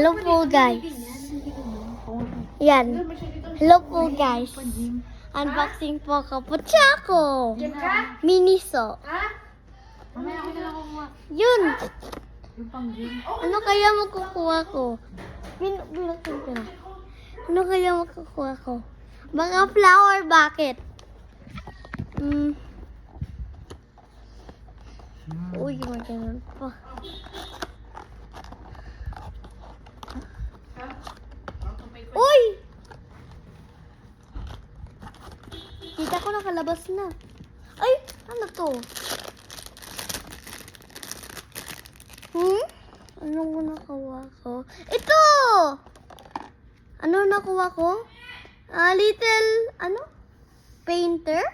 Hello po guys. Yan. Hello po guys. Unboxing po ako. Puchako. Miniso. Yun. Ano kaya makukuha ko? Bilangin ko na. Ano kaya makukuha ko? Mga flower bucket. Uy, magandang pa. Uy! Kita ko nakalabas na. Ay! Ano to? Anong nakuha ko? Ito! Ano nakuha ko? Little, painter?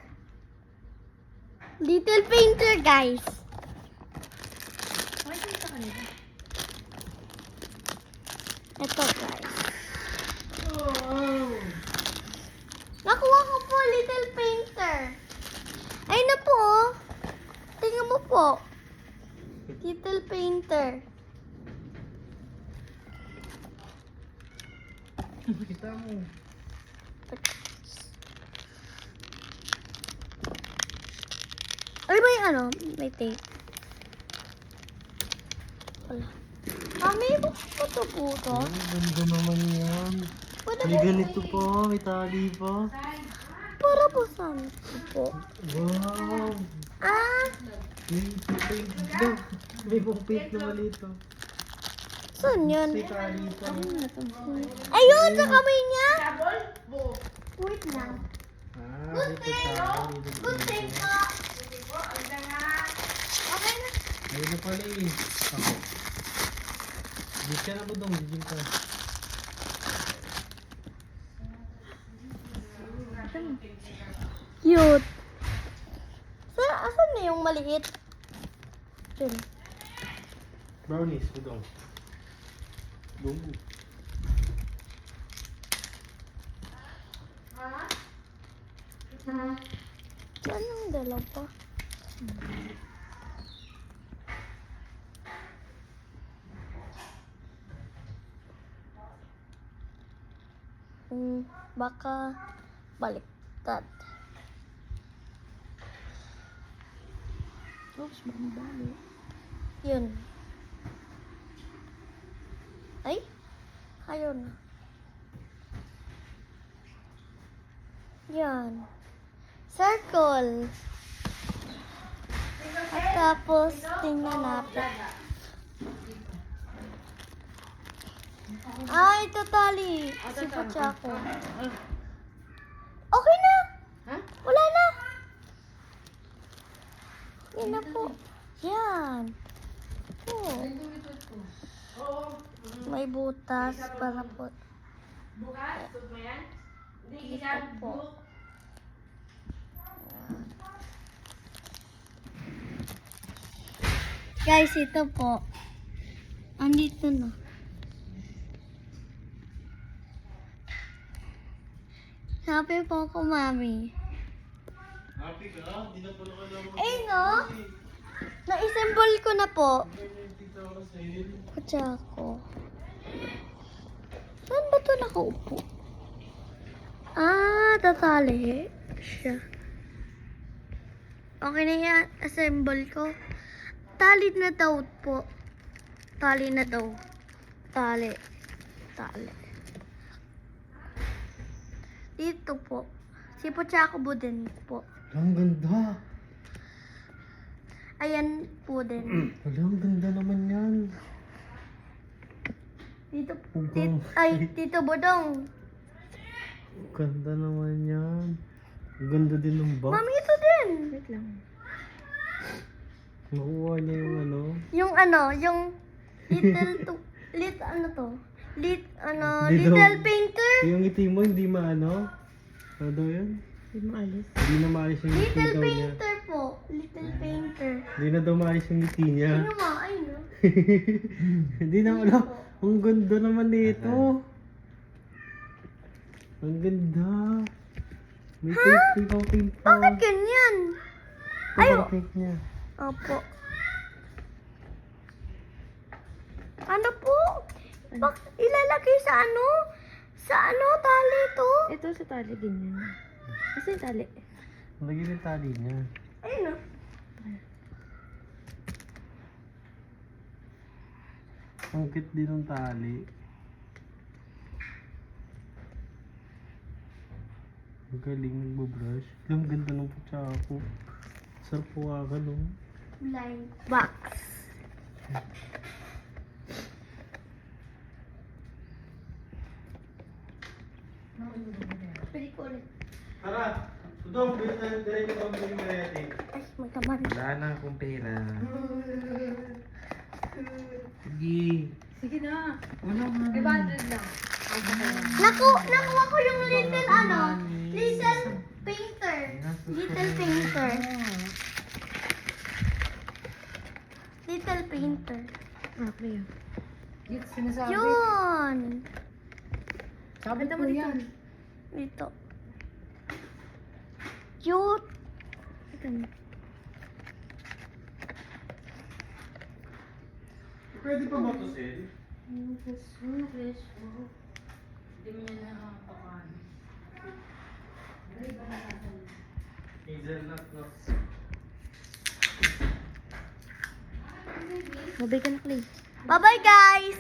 Little painter, guys. Ito, guys. Nakuha ko po, little painter. Ay na po. Tingnan mo po. Little painter. Kita mo. Ay, may tape. Wala. May buto po to. Ganda naman yan. May ganito pa, may tali pa. Para po saan po? Wow! May pupit na maliit to. Saan yun? May tali pa. Ayun, sa kamay niya. Wait lang. May tali. Good thing po. Okay na. Ayun na pala eh. Ako. Gis ka na ba dong? Gis ka. Cute. Asan na yung maliit? Dun. Brownies, budong. Dungo. Saan yung dalawa? Baka baliktad. Oops, bali. Yun. Ay? Ayun. Yan. Circle. At tapos, tingnan natin. Ito tali. Si Puchako. Okay na. Wala na. Yan na po. Yan. May butas para po. Ito po. Guys, ito po. Andito na. Happy po ako, Mami. Happy ka? Di na pala ka lang. No? Na-assemble ko na po. Puchako. Saan ba ito nakaupo? Tatali siya. Okay na yan. Assemble ko. Tali na daw po. Tali na daw. Tali. Dito po. Si Puchako po din po. Ang ganda. Ayan po din. Wala, ang ganda naman yan. Dito po. Ugong. Tito Bodong. Ang ganda naman yan. Ang ganda din ng box. Mami, ito din. Wait lang. Nakuha niya yung ano. Yung little painter. Yung ngiti mo hindi maano. Ano daw yun? Hindi na maalis yung ngiti Little daw niya. painter po. Little painter. Hindi na daw maalis yung ngiti niya. Ano mo? Ay, no? Hindi na wala. Ang ganda naman nito. Ang ganda. May paint pa. Bakit ganyan? Ayo. Paint niya. Opo. Ano po? Ilalagay sa ano? Sa ano? Tali to? Ito sa tali, ganyan. Kasi yung tali. Lagyan yung tali niya. Ayun o. Ang cute din ng tali. Ang galing nagbabrush. Ang ganda ng kutsako. Sarap hawakan, no? Blind box. Pwede ko ulit. Tara! Tudong, bilhin na direct yung pambili mo na yatin. Ay, magkaman. Wala na akong pera. Sige. Sige na. Wala nga. 500 lang. Nakuha ko yung little ano? Little painter. Little painter. Little painter. Okay. Dito sinasabi. Yun! Sabi mo yan. Dito. Cute! Pwede pa ba ito, Sel? Hazelnut, no? Mabay ka na, Clay. Bye-bye, guys!